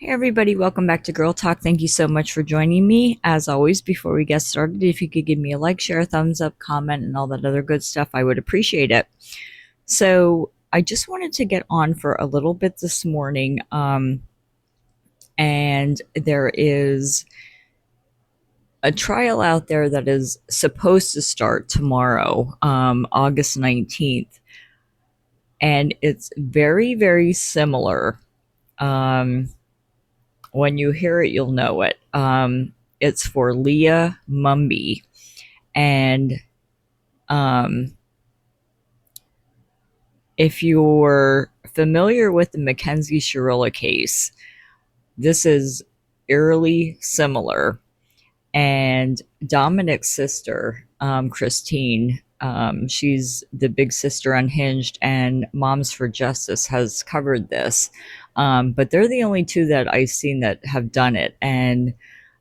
Hey everybody, welcome back to Girl Talk. Thank you so much for joining me. As always, before we get started, if you could give me a like, share, a thumbs up, comment, and all that other good stuff, I would appreciate it. So I just wanted to get on for a little bit this morning. And there is a trial out there that is supposed to start tomorrow, August 19th. And it's very, very similar. Um, when you hear it, you'll know it. It's for Leigha Mumby. And um, if you're familiar with the Mackenzie Shirilla case, this is eerily similar. And Dominic's sister, Christine, she's the big sister Unhinged, and Moms for Justice has covered this. But they're the only two that I've seen that have done it. And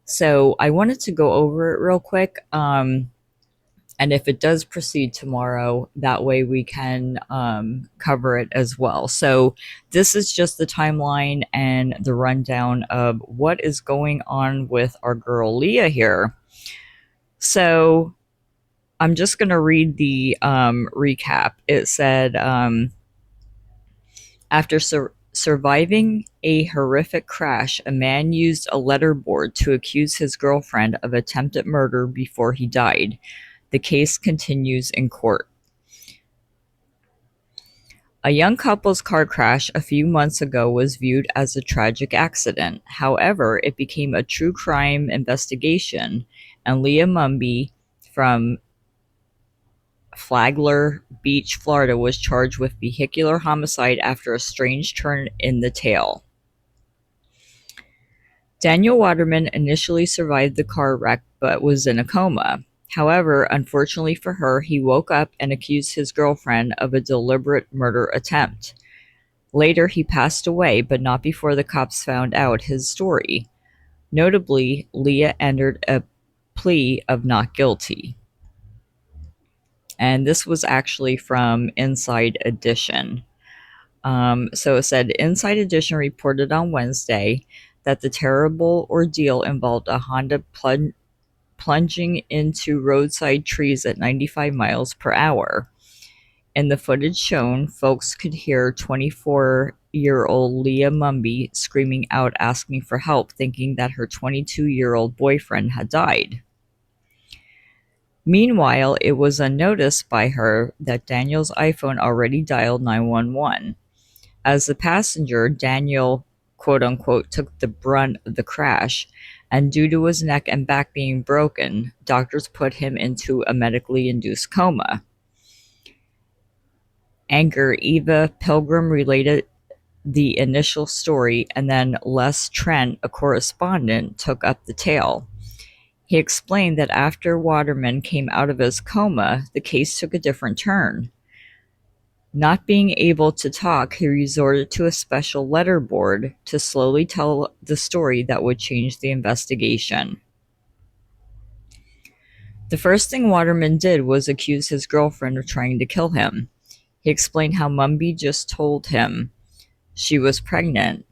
so I wanted to go over it real quick. And if it does proceed tomorrow, that way we can cover it as well. So this is just the timeline and the rundown of what is going on with our girl Leigha here. So I'm just going to read the recap. It said, after surviving a horrific crash, a man used a letterboard to accuse his girlfriend of attempted murder before he died. The case continues in court. A young couple's car crash a few months ago was viewed as a tragic accident. However, it became a true crime investigation, and Leigha Mumby from Flagler Beach, Florida, was charged with vehicular homicide after a strange turn in the tale. Daniel Waterman initially survived the car wreck but was in a coma. However, unfortunately for her, he woke up and accused his girlfriend of a deliberate murder attempt. Later, he passed away, but not before the cops found out his story. Notably, Leigha entered a plea of not guilty. And this was actually from Inside Edition. So it said, Inside Edition reported on Wednesday that the terrible ordeal involved a Honda plunging into roadside trees at 95 miles per hour. In the footage shown, folks could hear 24-year-old Leigha Mumby screaming out asking for help, thinking that her 22-year-old boyfriend had died. Meanwhile, it was unnoticed by her that Daniel's iPhone already dialed 911. As the passenger, Daniel, quote-unquote, took the brunt of the crash, and due to his neck and back being broken, doctors put him into a medically induced coma. Anchor Eva Pilgrim related the initial story, and then Les Trent, a correspondent, took up the tale. He explained that after Waterman came out of his coma, the case took a different turn. Not being able to talk, he resorted to a special letterboard to slowly tell the story that would change the investigation. The first thing Waterman did was accuse his girlfriend of trying to kill him. He explained how Mumby just told him she was pregnant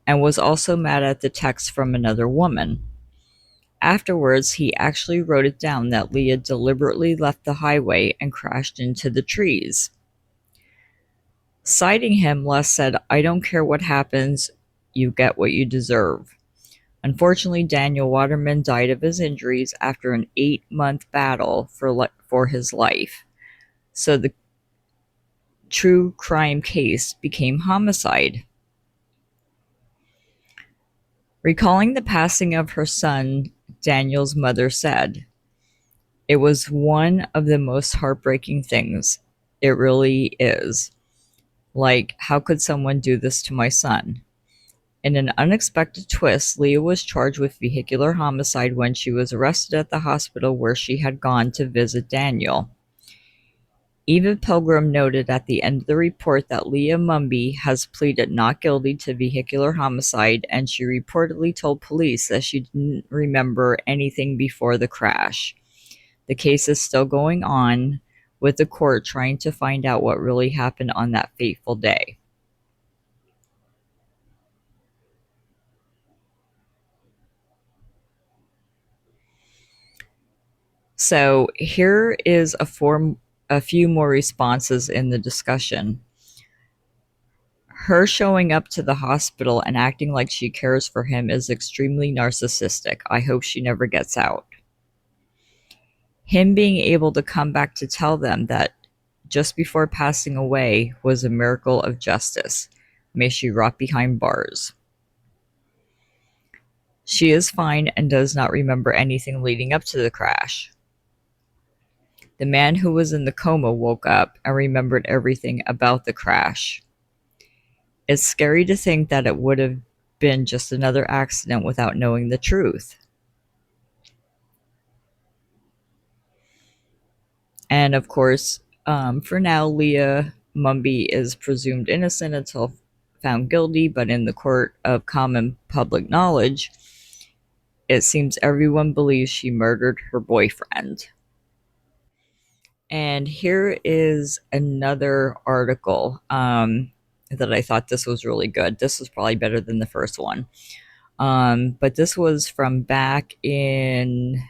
and was also mad at the text from another woman. Afterwards, he actually wrote it down that Leigha deliberately left the highway and crashed into the trees. Citing him, Les said, I don't care what happens, you get what you deserve. Unfortunately, Daniel Waterman died of his injuries after an 8-month battle for his life. So the true crime case became homicide. Recalling the passing of her son, Daniel's mother said, it was one of the most heartbreaking things. It really is. Like, how could someone do this to my son? In an unexpected twist, Leigha was charged with vehicular homicide when she was arrested at the hospital where she had gone to visit Daniel. Eva Pilgrim noted at the end of the report that Leigha Mumby has pleaded not guilty to vehicular homicide, and she reportedly told police that she didn't remember anything before the crash. The case is still going on, with the court trying to find out what really happened on that fateful day. So here is a few more responses in the discussion. Her showing up to the hospital and acting like she cares for him is extremely narcissistic. I hope she never gets out. Him being able to come back to tell them that just before passing away was a miracle of justice. May she rot behind bars. She is fine and does not remember anything leading up to the crash. The man who was in the coma woke up and remembered everything about the crash. It's scary to think that it would have been just another accident without knowing the truth. And of course, for now, Leigha Mumby is presumed innocent until found guilty, but in the court of common public knowledge, it seems everyone believes she murdered her boyfriend. And here is another article that I thought this was really good. This was probably better than the first one. But this was from back in,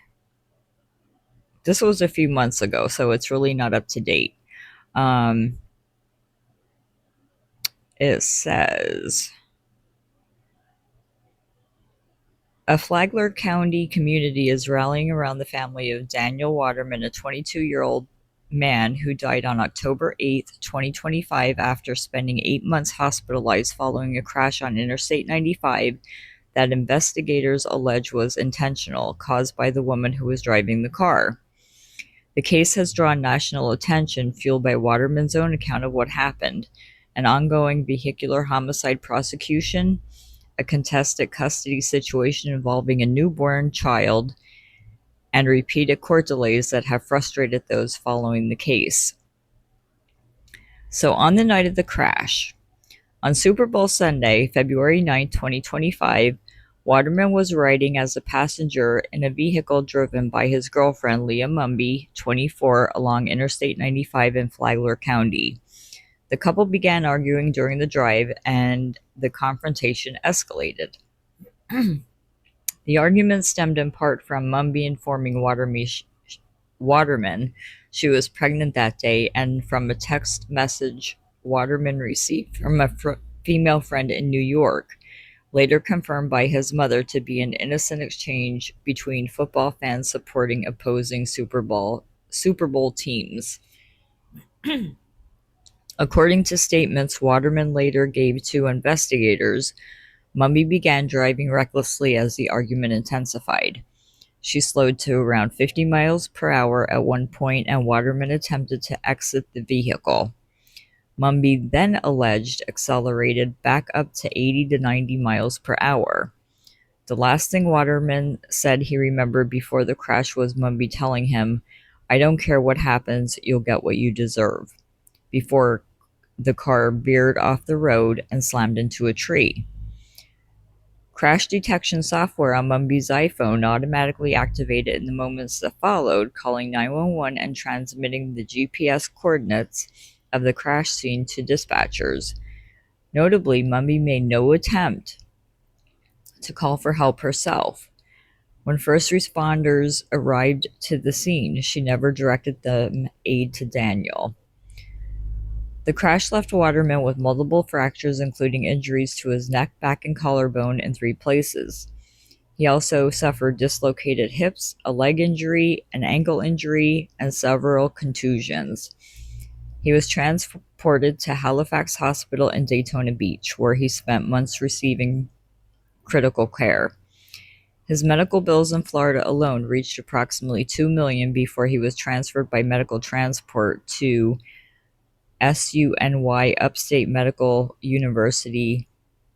this was a few months ago, so it's really not up to date. It says, a Flagler County community is rallying around the family of Daniel Waterman, a 22-year-old man who died on October 8, 2025, after spending 8 months hospitalized following a crash on Interstate 95 that investigators allege was intentional, caused by the woman who was driving the car. The case has drawn national attention, fueled by Waterman's own account of what happened, an ongoing vehicular homicide prosecution, a contested custody situation involving a newborn child, and repeated court delays that have frustrated those following the case. So on the night of the crash, on Super Bowl Sunday, February 9, 2025, Waterman was riding as a passenger in a vehicle driven by his girlfriend, Leigha Mumby, 24, along Interstate 95 in Flagler County. The couple began arguing during the drive, and the confrontation escalated. The argument stemmed in part from Mumby informing Waterman she was pregnant that day, and from a text message Waterman received from a female friend in New York, later confirmed by his mother to be an innocent exchange between football fans supporting opposing Super Bowl teams. According to statements Waterman later gave to investigators, Mumby began driving recklessly as the argument intensified. She slowed to around 50 miles per hour at one point, and Waterman attempted to exit the vehicle. Mumby then alleged accelerated back up to 80 to 90 miles per hour. The last thing Waterman said he remembered before the crash was Mumby telling him, "I don't care what happens, you'll get what you deserve," before the car veered off the road and slammed into a tree. Crash detection software on Mumby's iPhone automatically activated in the moments that followed, calling 911 and transmitting the GPS coordinates of the crash scene to dispatchers. Notably, Mumby made no attempt to call for help herself. When first responders arrived to the scene, she never directed them aid to Daniel. The crash left Waterman with multiple fractures, including injuries to his neck, back, and collarbone in 3 places. He also suffered dislocated hips, a leg injury, an ankle injury, and several contusions. He was transported to Halifax Hospital in Daytona Beach, where he spent months receiving critical care. His medical bills in Florida alone reached approximately $2 million before he was transferred by medical transport to SUNY Upstate Medical University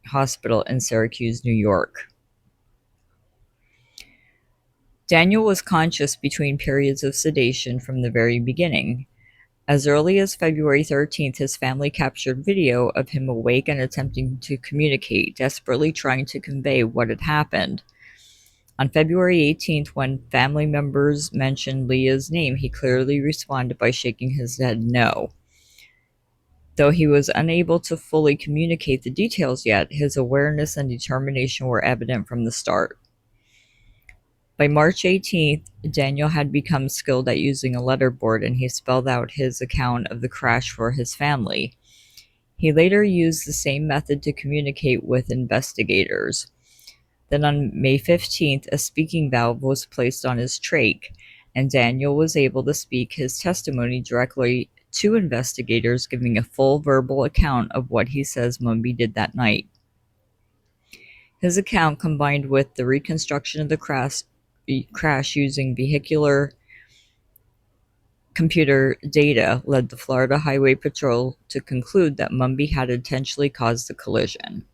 Hospital in Syracuse, New York. Daniel was conscious between periods of sedation from the very beginning. As early as February 13th, his family captured video of him awake and attempting to communicate, desperately trying to convey what had happened. On February 18th, when family members mentioned Leigha's name, he clearly responded by shaking his head no. Though he was unable to fully communicate the details yet, his awareness and determination were evident from the start. By March 18th, Daniel had become skilled at using a letterboard, and he spelled out his account of the crash for his family. He later used the same method to communicate with investigators. Then on May 15th, a speaking valve was placed on his trach, and Daniel was able to speak his testimony directly to investigators, giving a full verbal account of what he says Mumby did that night. His account, combined with the reconstruction of the crash using vehicular computer data, led the Florida Highway Patrol to conclude that Mumby had intentionally caused the collision.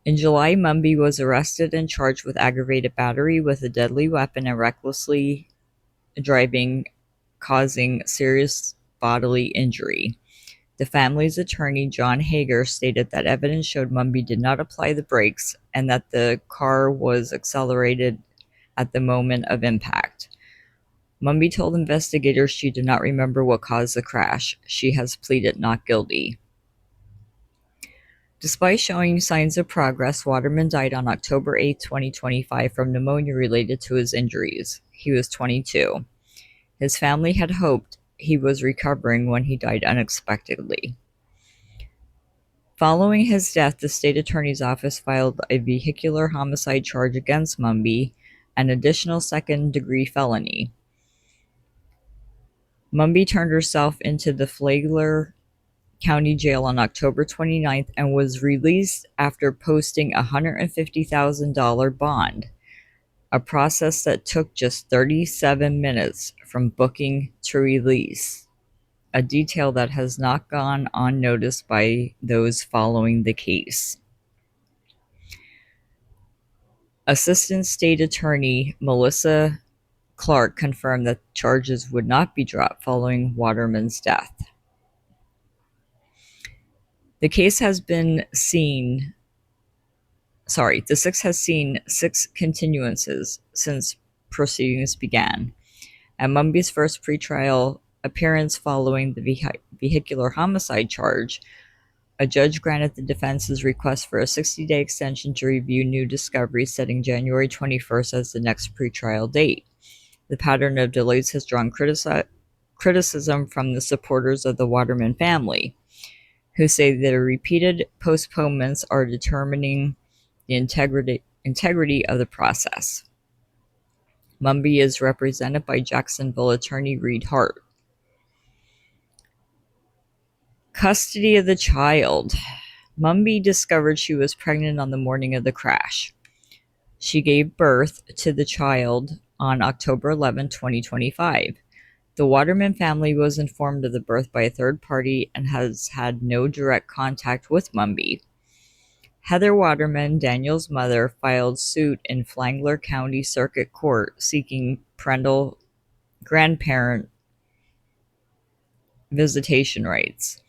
In July, Mumby was arrested and charged with aggravated battery with a deadly weapon and recklessly driving, causing serious bodily injury. The family's attorney, John Hager, stated that evidence showed Mumby did not apply the brakes and that the car was accelerated at the moment of impact. Mumby told investigators she did not remember what caused the crash. She has pleaded not guilty. Despite showing signs of progress, Waterman died on October 8, 2025 from pneumonia related to his injuries. He was 22. His family had hoped he was recovering when he died unexpectedly. Following his death, the state attorney's office filed a vehicular homicide charge against Mumby, an additional second-degree felony. Mumby turned herself into the Flagler County Jail on October 29th and was released after posting a $150,000 bond, a process that took just 37 minutes from booking to release, a detail that has not gone unnoticed by those following the case. Assistant State Attorney Melissa Clark confirmed that charges would not be dropped following Waterman's death. The case has seen 6 continuances since proceedings began. At Mumby's first pretrial appearance following the vehicular homicide charge, a judge granted the defense's request for a 60-day extension to review new discovery, setting January 21st as the next pretrial date. The pattern of delays has drawn criticism from the supporters of the Waterman family, who say that repeated postponements are determining the integrity of the process. Mumby is represented by Jacksonville attorney Reed Hart. Custody of the child. Mumby discovered she was pregnant on the morning of the crash. She gave birth to the child on October 11, 2025. The Waterman family was informed of the birth by a third party and has had no direct contact with Mumby. Heather Waterman, Daniel's mother, filed suit in Flagler County Circuit Court seeking parental grandparent visitation rights.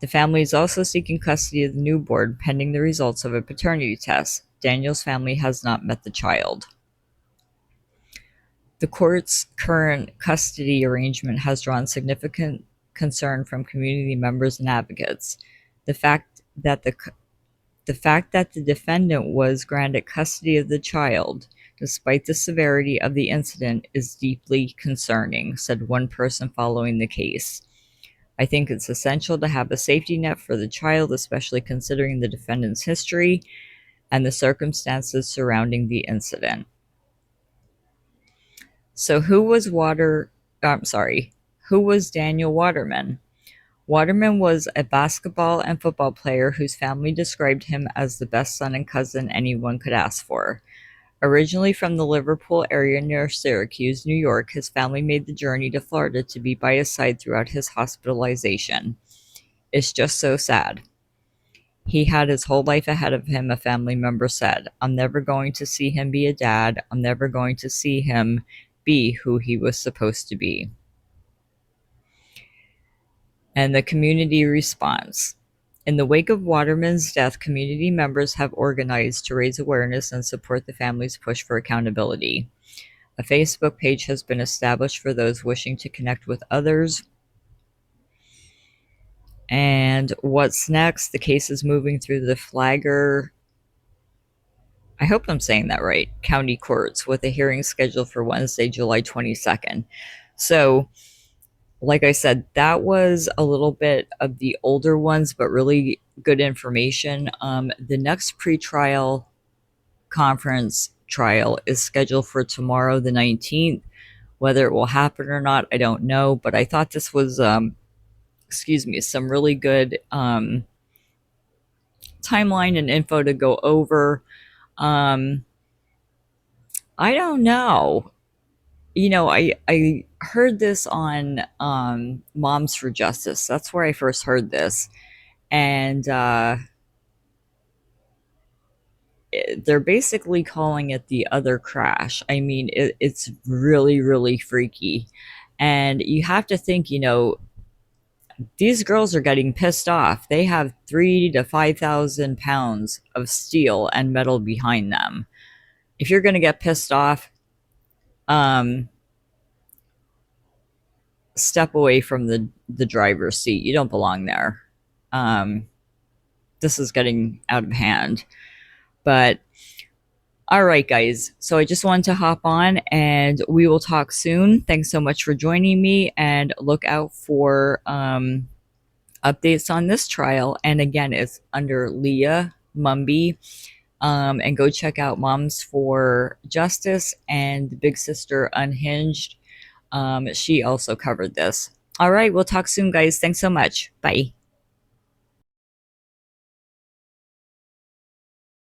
The family is also seeking custody of the newborn pending the results of a paternity test. Daniel's family has not met the child. The court's current custody arrangement has drawn significant concern from community members and advocates. The fact that the defendant was granted custody of the child, despite the severity of the incident, is deeply concerning, said one person following the case. I think it's essential to have a safety net for the child, especially considering the defendant's history and the circumstances surrounding the incident. So who was Daniel Waterman? Waterman was a basketball and football player whose family described him as the best son and cousin anyone could ask for. Originally from the Liverpool area near Syracuse, New York, his family made the journey to Florida to be by his side throughout his hospitalization. It's just so sad. He had his whole life ahead of him, a family member said. I'm never going to see him be a dad. I'm never going to see him be who he was supposed to be. And the community response. In the wake of Waterman's death, community members have organized to raise awareness and support the family's push for accountability. A Facebook page has been established for those wishing to connect with others. And what's next? The case is moving through the Flagler I hope I'm saying that right, county courts, with a hearing scheduled for Wednesday, July 22nd. So, like I said, that was a little bit of the older ones, but really good information. The next pretrial conference trial is scheduled for tomorrow, the 19th. Whether it will happen or not, I don't know. But I thought this was, excuse me, some really good timeline and info to go over. Um, I don't know. I heard this on Moms for Justice. That's where I first heard this, and they're basically calling it the other crash. I mean, it's really, really freaky, and you have to think, these girls are getting pissed off. They have 3 to 5,000 pounds of steel and metal behind them. If you're going to get pissed off, um, step away from the driver's seat. You don't belong there. Um, this is getting out of hand. But all right, guys. So I just wanted to hop on and we will talk soon. Thanks so much for joining me and look out for updates on this trial. And again, it's under Leigha Mumby. And go check out Moms for Justice and Big Sister Unhinged. She also covered this. All right, we'll talk soon, guys. Thanks so much. Bye.